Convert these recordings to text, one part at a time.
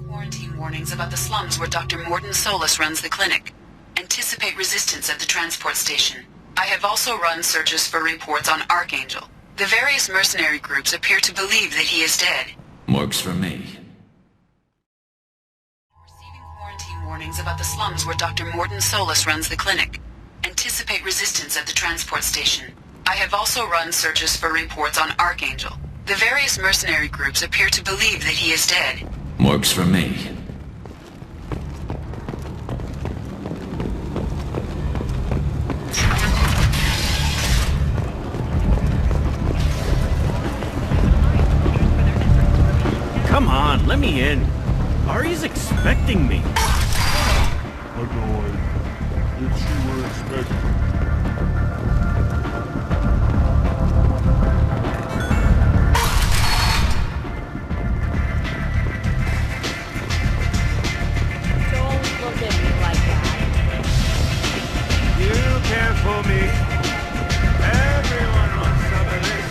Quarantine warnings about the slums where Dr. Morton Solus runs the clinic. Anticipate resistance at the transport station. I have also run searches for reports on Archangel. The various mercenary groups appear to believe that he is dead. Works for me. Receiving quarantine warnings about the slums where Dr. Morton Solus runs the clinic. Anticipate resistance at the transport station. I have also run searches for reports on Archangel. The various mercenary groups appear to believe that he is dead. Works for me. Come on, let me in. Ari's expecting me. Annoyed. If she were expecting. Don't look at me like that. You can't fool me. Everyone wants some of this.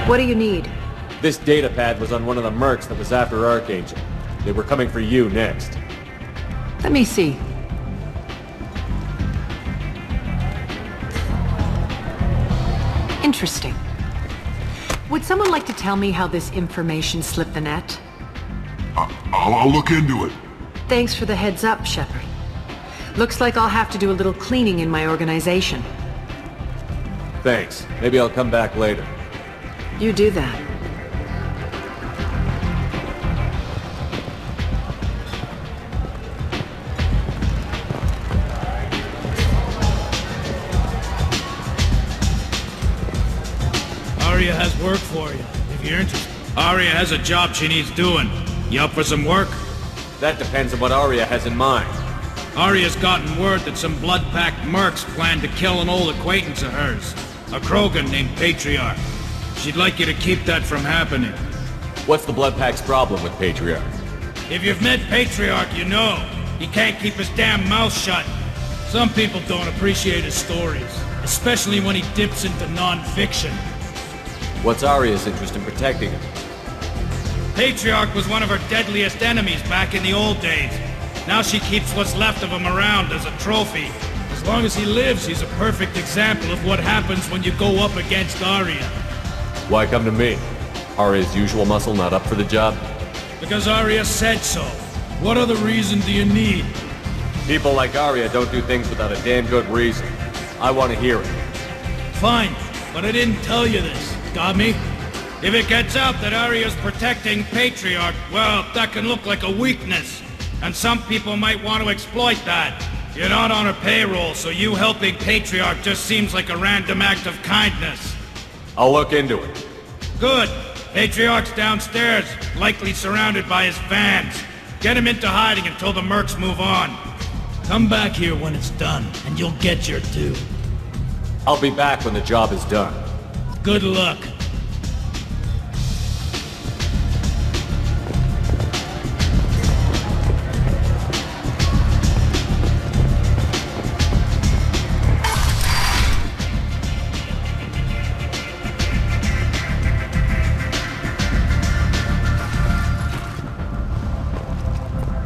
What do you need? This data pad was on one of the mercs that was after Archangel. They were coming for you next. Let me see. Interesting. Would someone like to tell me how this information slipped the net? I'll look into it. Thanks for the heads up, Shepard. Looks like I'll have to do a little cleaning in my organization. Thanks. Maybe I'll come back later. You do that. Aria has work for you, if you're interested. Aria has a job she needs doing. You up for some work? That depends on what Aria has in mind. Aria's gotten word that some blood-packed mercs plan to kill an old acquaintance of hers. A Krogan named Patriarch. She'd like you to keep that from happening. What's the Blood Pack's problem with Patriarch? If you've met Patriarch, you know. He can't keep his damn mouth shut. Some people don't appreciate his stories, especially when he dips into non-fiction. What's Aria's interest in protecting him? Patriarch was one of her deadliest enemies back in the old days. Now she keeps what's left of him around as a trophy. As long as he lives, he's a perfect example of what happens when you go up against Aria. Why come to me? Aria's usual muscle not up for the job? Because Aria said so. What other reason do you need? People like Aria don't do things without a damn good reason. I want to hear it. Fine, but I didn't tell you this. Got me? If it gets out that Aria's protecting Patriarch, well, that can look like a weakness. And some people might want to exploit that. You're not on her payroll, so you helping Patriarch just seems like a random act of kindness. I'll look into it. Good. Patriarch's downstairs, likely surrounded by his fans. Get him into hiding until the mercs move on. Come back here when it's done, and you'll get your due. I'll be back when the job is done. Good luck.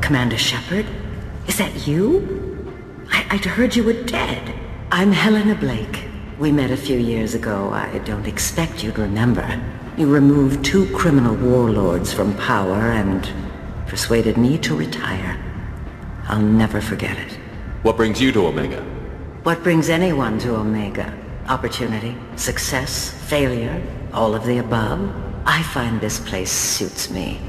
Commander Shepard? Is that you? I'd heard you were dead. I'm Helena Blake. We met a few years ago. I don't expect you'd remember. You removed 2 criminal warlords from power and persuaded me to retire. I'll never forget it. What brings you to Omega? What brings anyone to Omega? Opportunity, success, failure, all of the above? I find this place suits me.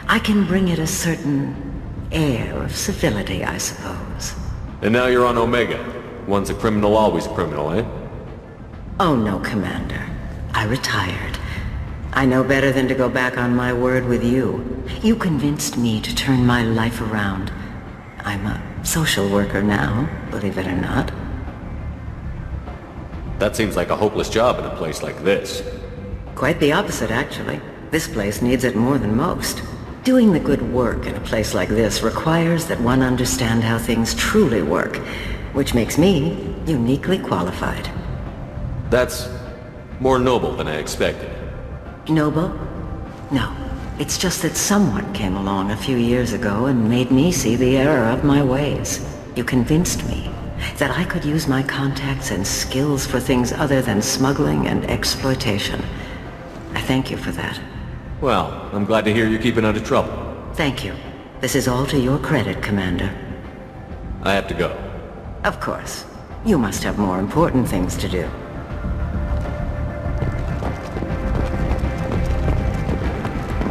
I can bring it a certain air of civility, I suppose. And now you're on Omega. Once a criminal, always a criminal, eh? Oh no, Commander. I retired. I know better than to go back on my word with you. You convinced me to turn my life around. I'm a social worker now, believe it or not. That seems like a hopeless job in a place like this. Quite the opposite, actually. This place needs it more than most. Doing the good work in a place like this requires that one understand how things truly work. which makes me uniquely qualified. That's more noble than I expected. Noble? No. It's just that someone came along a few years ago and made me see the error of my ways. You convinced me that I could use my contacts and skills for things other than smuggling and exploitation. I thank you for that. Well, I'm glad to hear you're keeping out of trouble. Thank you. This is all to your credit, Commander. I have to go. Of course. You must have more important things to do.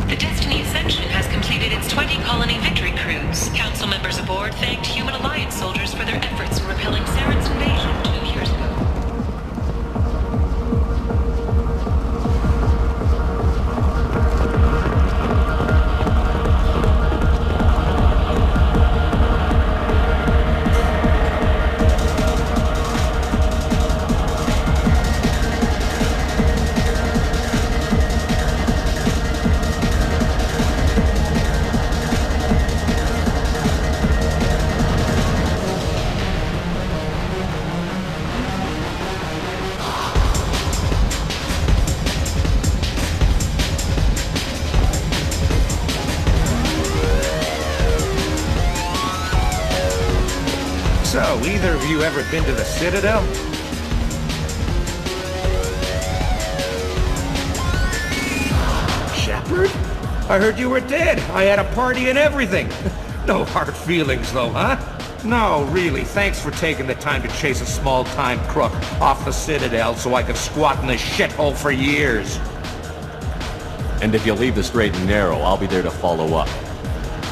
The Destiny Ascension has completed its 20-colony victory cruise. Council members aboard thanked Human Alliance soldiers for their efforts in repelling Saren's invasion 2 years ago. So, either of you ever been to the Citadel? Shepard? I heard you were dead. I had a party and everything. No hard feelings, though, huh? No, really, thanks for taking the time to chase a small-time crook off the Citadel so I could squat in this shithole for years. And if you leave the straight and narrow, I'll be there to follow up.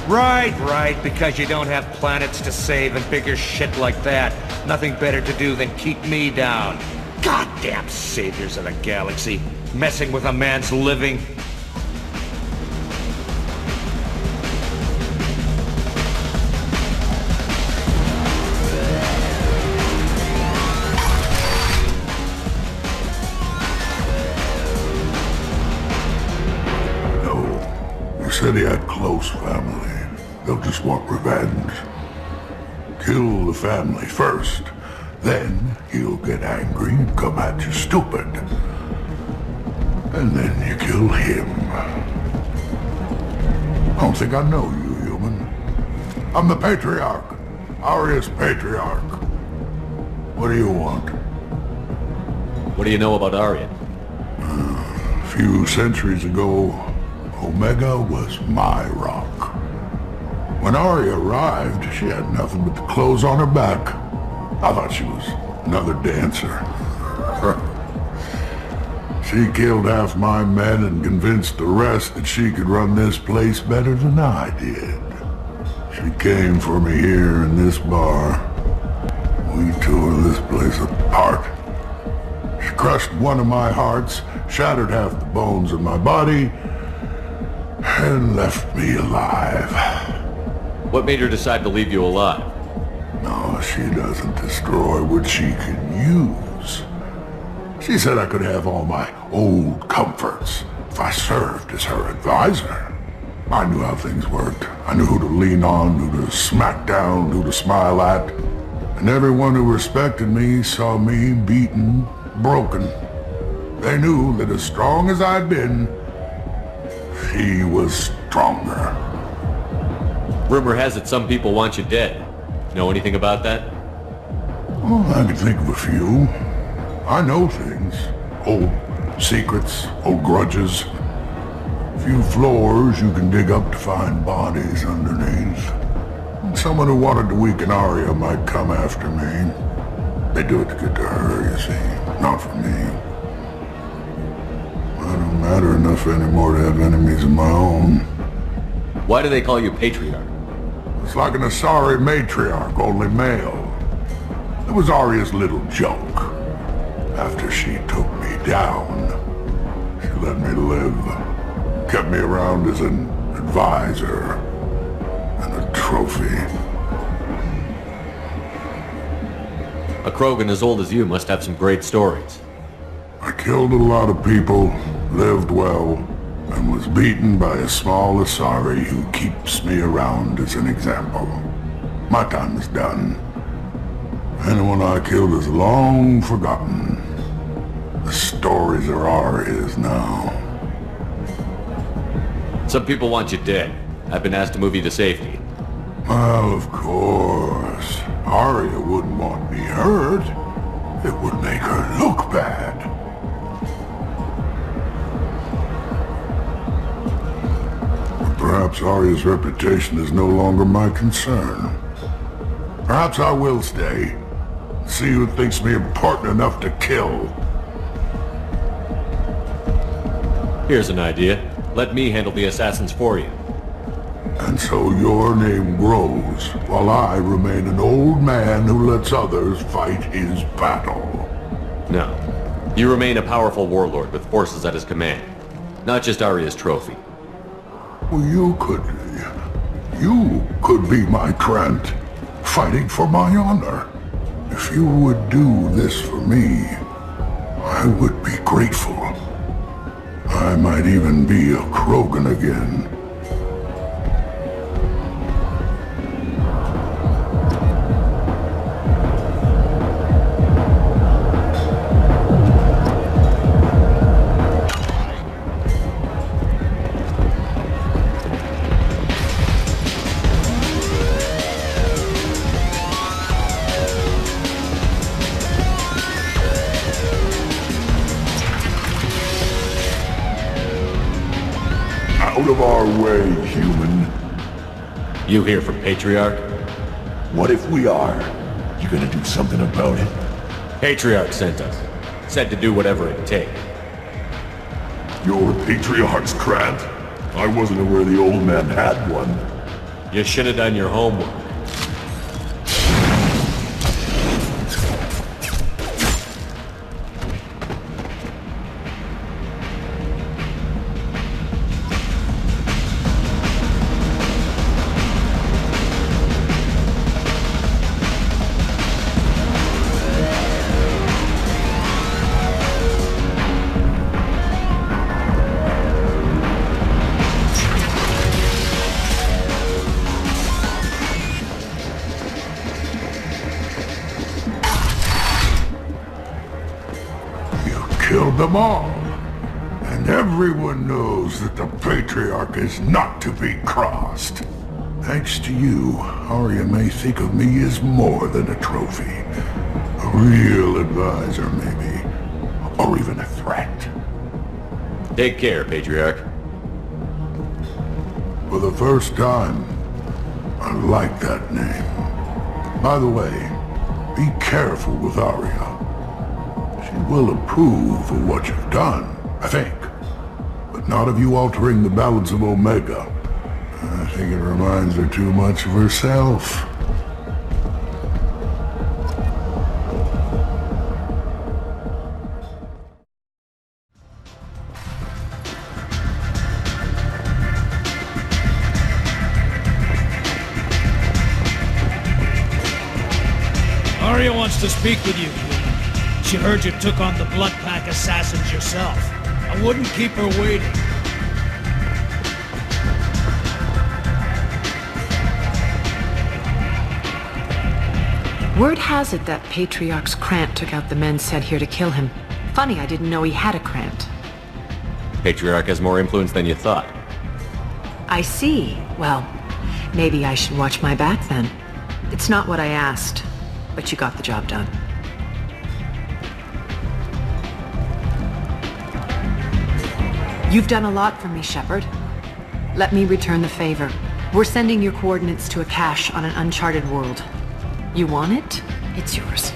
Right, because you don't have planets to save and bigger shit like that. Nothing better to do than keep me down. Goddamn saviors of the galaxy, messing with a man's living. No, you said he had close family. They'll just want revenge. Kill the family first. Then he'll get angry and come at you stupid. And then you kill him. I don't think I know you, human. I'm the Patriarch. Arius Patriarch. What do you want? What do you know about Arya? A few centuries ago, Omega was my rock. When Arya arrived, she had nothing but the clothes on her back. I thought she was another dancer. She killed half my men and convinced the rest that she could run this place better than I did. She came for me here in this bar. We tore this place apart. She crushed one of my hearts, shattered half the bones in my body, and left me alive. What made her decide to leave you alive? No, she doesn't destroy what she can use. She said I could have all my old comforts if I served as her advisor. I knew how things worked. I knew who to lean on, who to smack down, who to smile at. And everyone who respected me saw me beaten, broken. They knew that as strong as I'd been, she was stronger. Rumor has it some people want you dead. Know anything about that? Well, I can think of a few. I know things. Old secrets, old grudges. A few floors you can dig up to find bodies underneath. Someone who wanted to weaken Arya might come after me. They do it to get to her, you see, not for me. I don't matter enough anymore to have enemies of my own. Why do they call you Patriarch? It's like an Asari matriarch, only male. It was Arya's little joke. After she took me down, she let me live. Kept me around as an advisor and a trophy. A Krogan as old as you must have some great stories. I killed a lot of people, lived well, and was beaten by a small Asari who keeps me around as an example. My time is done. anyone I killed is long forgotten. The stories are Arya's now. Some people want you dead. I've been asked to move you to safety. Well, of course. Arya wouldn't want me hurt. It would make her look bad. But perhaps Arya's reputation is no longer my concern. Perhaps I will stay. See who thinks me important enough to kill. Here's an idea. Let me handle the assassins for you. And so your name grows, while I remain an old man who lets others fight his battle. No. You remain a powerful warlord with forces at his command. Not just Arya's trophy. Well, you could be my Trent, fighting for my honor. If you would do this for me, I would be grateful. I might even be a Krogan again. Out of our way, human. You here for Patriarch? What if we are? You gonna do something about it? Patriarch sent us. Said to do whatever it takes. You're Patriarch's Krant? I wasn't aware the old man had one. You should have done your homework. Killed them all. And everyone knows that the Patriarch is not to be crossed. Thanks to you, Arya may think of me as more than a trophy. A real advisor, maybe. Or even a threat. Take care, Patriarch. For the first time, I like that name. By the way, be careful with Arya. She will approve of what you've done, I think. But not of you altering the balance of Omega. I think it reminds her too much of herself. Arya wants to speak with you. She heard you took on the Blood Pack assassins yourself. I wouldn't keep her waiting. Word has it that Patriarch's Krant took out the men sent here to kill him. Funny, I didn't know he had a Krant. Patriarch has more influence than you thought. I see. Well, maybe I should watch my back then. It's not what I asked, but you got the job done. You've done a lot for me, Shepard. Let me return the favor. We're sending your coordinates to a cache on an uncharted world. You want it? It's yours.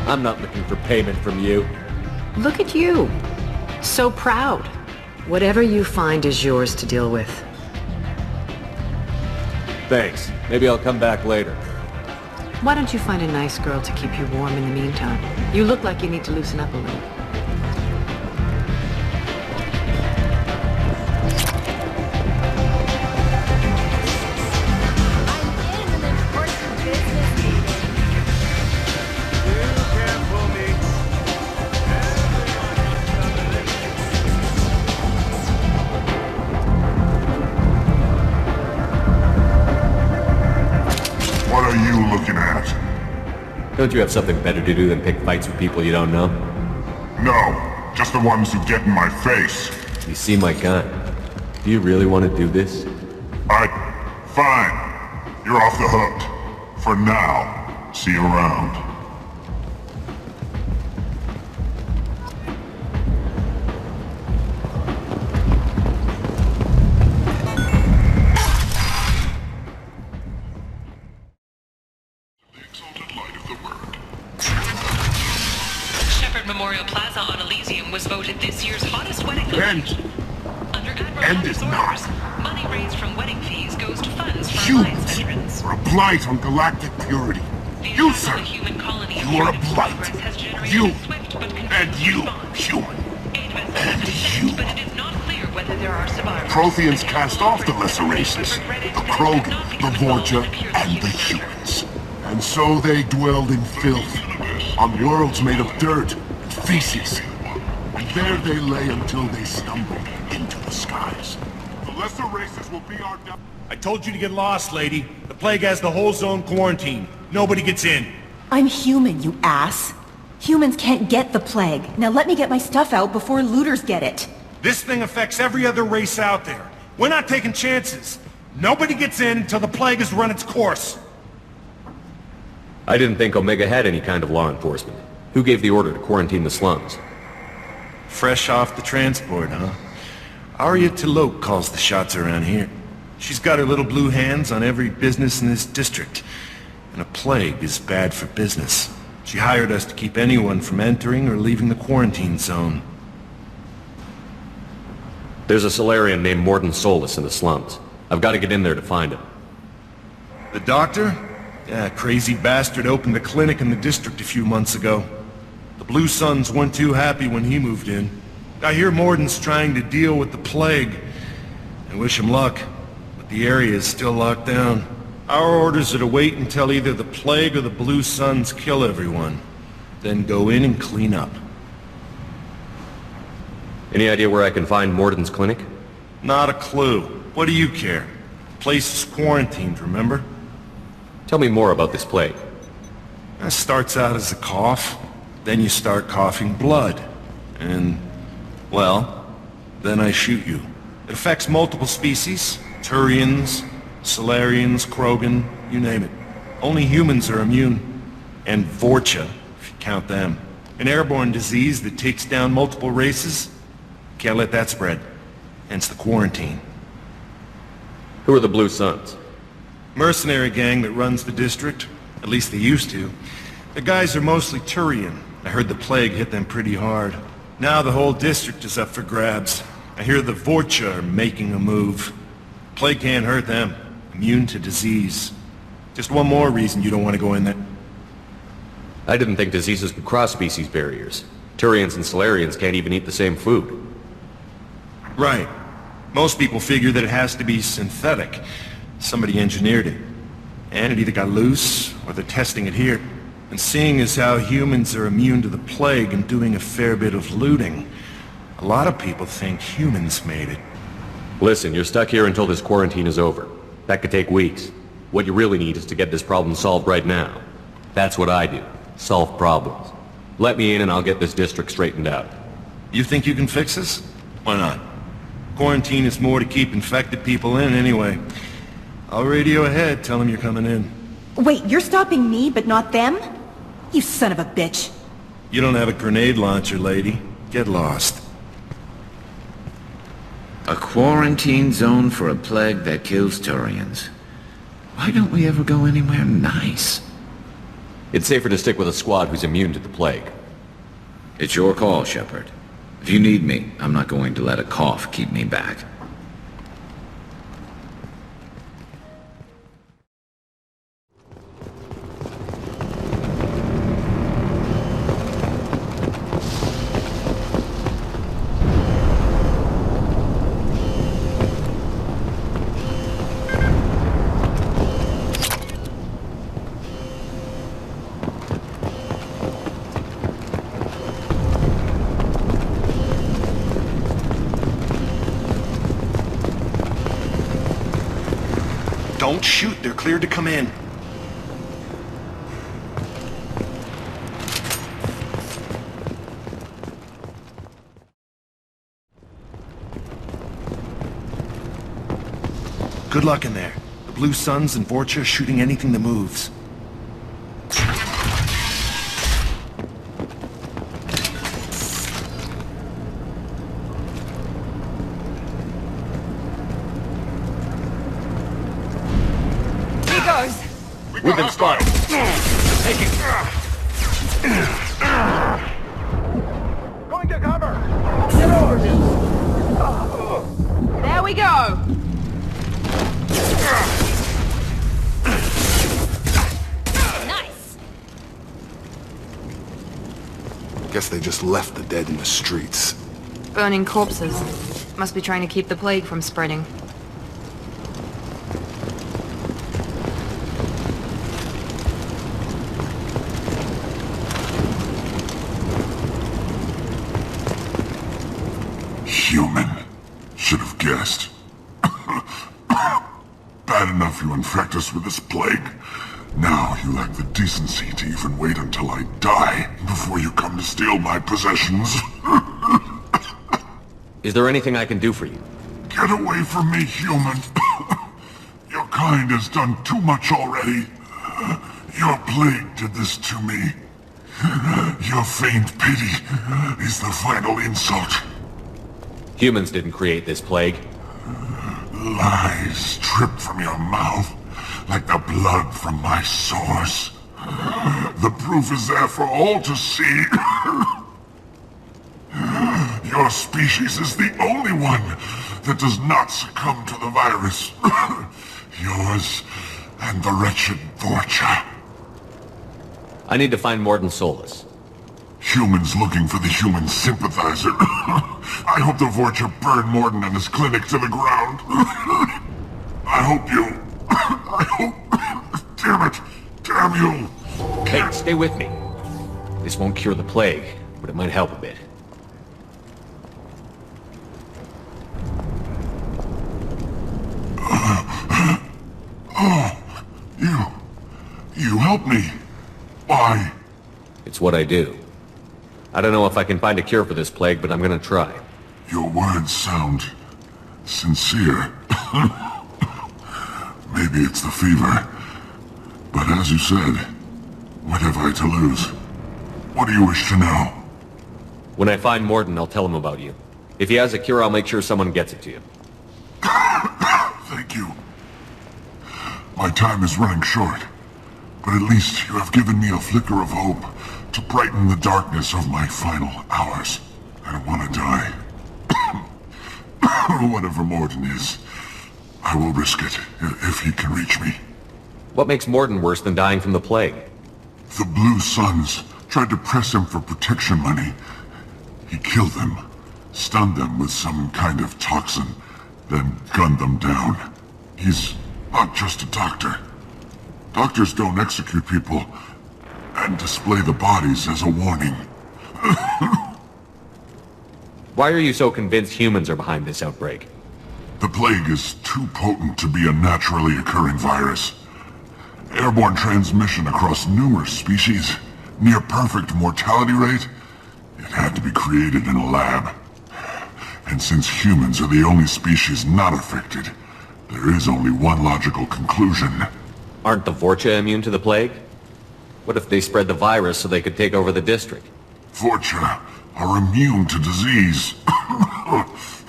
I'm not looking for payment from you. Look at you. So proud. Whatever you find is yours to deal with. Thanks. Maybe I'll come back later. Why don't you find a nice girl to keep you warm in the meantime? You look like you need to loosen up a little. What are you looking at? Don't you have something better to do than pick fights with people you don't know? No, just the ones who get in my face. You see my gun. Do you really want to do this? Fine. You're off the hook. For now. See you around. Shepherd Memorial Plaza on Elysium was voted this year's hottest wedding venue. Under Admiral Hunt's orders, money raised from wedding fees goes to funds for Alliance veterans. You're a blight on galactic purity. You, sir! Human colony You are a blight! You! And you, human! And you! But it is not clear whether there are survivors. Protheans cast off the lesser races. The Krogan, the Vorcha, and the humans. And so they dwelled in filth, on worlds made of dirt and feces. And there they lay until they stumbled into the skies. The lesser races will be our death. I told you to get lost, lady. The plague has the whole zone quarantined. Nobody gets in. I'm human, you ass. Humans can't get the plague. Now let me get my stuff out before looters get it. This thing affects every other race out there. We're not taking chances. Nobody gets in until the plague has run its course. I didn't think Omega had any kind of law enforcement. Who gave the order to quarantine the slums? Fresh off the transport, huh? Arya T'Loak calls the shots around here. She's got her little blue hands on every business in this district. And a plague is bad for business. She hired us to keep anyone from entering or leaving the quarantine zone. There's a Solarian named Morden Solus in the slums. I've got to get in there to find him. The doctor? Yeah, crazy bastard opened a clinic in the district a few months ago. The Blue Suns weren't too happy when he moved in. I hear Morden's trying to deal with the plague. I wish him luck, but the area is still locked down. Our orders are to wait until either the plague or the Blue Suns kill everyone. Then go in and clean up. Any idea where I can find Morden's clinic? Not a clue. What do you care? The place is quarantined, remember? Tell me more about this plague. It starts out as a cough, then you start coughing blood. And, well, then I shoot you. It affects multiple species. Turians, Solarians, Krogan, you name it. Only humans are immune. And Vorcha, if you count them. An airborne disease that takes down multiple races. Can't let that spread. Hence the quarantine. Who are the Blue Suns? Mercenary gang that runs the district. At least they used to. The guys are mostly Turian. I heard the plague hit them pretty hard. Now the whole district is up for grabs. I hear the Vorcha are making a move. Plague can't hurt them. Immune to disease. Just one more reason you don't want to go in there. I didn't think diseases could cross species barriers. Turians and Solarians can't even eat the same food. Right. Most people figure that it has to be synthetic. Somebody engineered it. And it either got loose, or they're testing it here. And seeing as how humans are immune to the plague and doing a fair bit of looting, a lot of people think humans made it. Listen, you're stuck here until this quarantine is over. That could take weeks. What you really need is to get this problem solved right now. That's what I do. Solve problems. Let me in and I'll get this district straightened out. You think you can fix this? Why not? Quarantine is more to keep infected people in anyway. I'll radio ahead, tell them you're coming in. Wait, you're stopping me, but not them? You son of a bitch. You don't have a grenade launcher, lady. Get lost. A quarantine zone for a plague that kills Turians. Why don't we ever go anywhere nice? It's safer to stick with a squad who's immune to the plague. It's your call, Shepard. If you need me, I'm not going to let a cough keep me back. Don't shoot, they're cleared to come in. Good luck in there. The Blue Suns and Vorcha are shooting anything that moves. We've been spotted. Taking... Going to cover! Get over here! There we go! Nice! Guess they just left the dead in the streets. Burning corpses. Must be trying to keep the plague from spreading. Human. Should have guessed. Bad enough you infect us with this plague. Now you lack the decency to even wait until I die before you come to steal my possessions. Is there anything I can do for you? Get away from me, human. Your kind has done too much already. Your plague did this to me. Your feigned pity is the final insult. Humans didn't create this plague. Lies drip from your mouth like the blood from my sores. The proof is there for all to see. Your species is the only one that does not succumb to the virus. Yours and the wretched Vorcha. I need to find Morden Solus. Humans looking for the human sympathizer. I hope the Vorcha burn Morden and his clinic to the ground. I hope you... I hope... Damn it! Damn you! Hey, stay with me. This won't cure the plague, but it might help a bit. You help me. Why? It's what I do. I don't know if I can find a cure for this plague, but I'm gonna try. Your words sound... sincere. Maybe it's the fever. But as you said, what have I to lose? What do you wish to know? When I find Morden, I'll tell him about you. If he has a cure, I'll make sure someone gets it to you. Thank you. My time is running short, but at least you have given me a flicker of hope to brighten the darkness of my final hours. I don't want to die. Whatever Morden is, I will risk it if he can reach me. What makes Morden worse than dying from the plague? The Blue Suns tried to press him for protection money. He killed them, stunned them with some kind of toxin, then gunned them down. He's not just a doctor. Doctors don't execute people and display the bodies as a warning. Why are you so convinced humans are behind this outbreak? The plague is too potent to be a naturally occurring virus. Airborne transmission across numerous species, near-perfect mortality rate. It had to be created in a lab. And since humans are the only species not affected, there is only one logical conclusion. Aren't the Vorcha immune to the plague? What if they spread the virus so they could take over the district? Vorcha are immune to disease.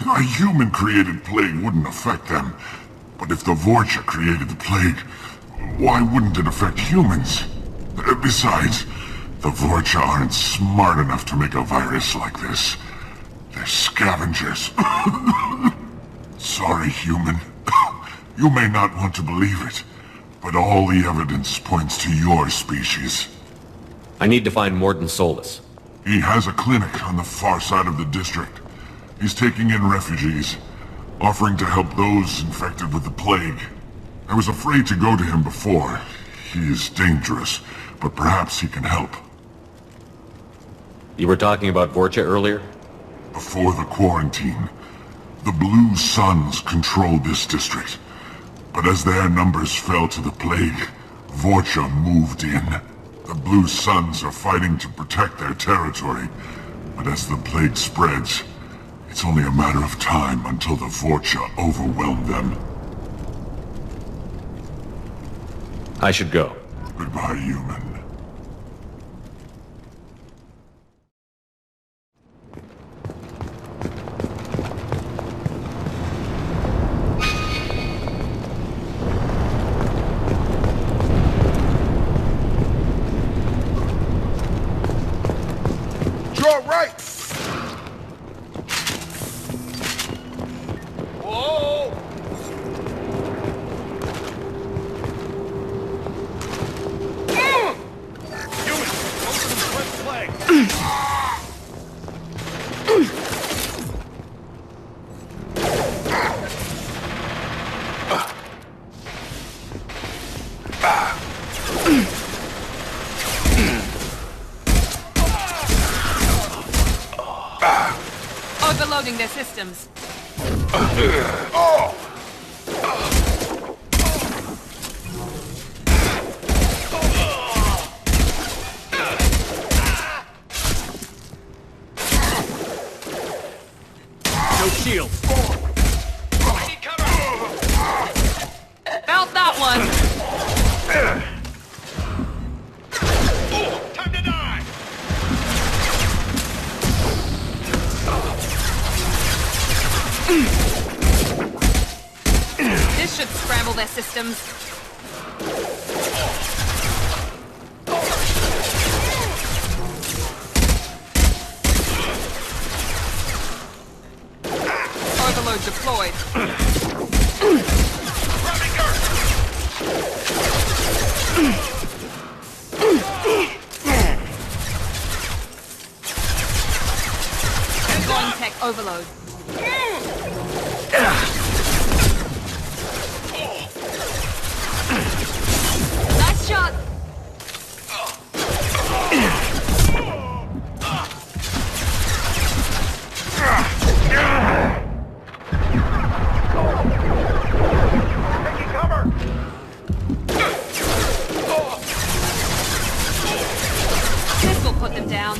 A human-created plague wouldn't affect them. But if the Vorcha created the plague, why wouldn't it affect humans? Besides, the Vorcha aren't smart enough to make a virus like this. They're scavengers. Sorry, human. You may not want to believe it, but all the evidence points to your species. I need to find Morden Solus. He has a clinic on the far side of the district. He's taking in refugees, offering to help those infected with the plague. I was afraid to go to him before. He is dangerous, but perhaps he can help. You were talking about Vorcha earlier? Before the quarantine, the Blue Suns controlled this district. But as their numbers fell to the plague, Vorcha moved in. The Blue Suns are fighting to protect their territory, but as the plague spreads, it's only a matter of time until the Vorcha overwhelm them. I should go. Goodbye, human. You're right! Whoa! Human, go for the spread flag. Overloading their systems. No shield. Felt that one. Time to die! This should scramble their systems. Overload deployed. Going tech overload. Nice shot. Taking cover! This will put them down.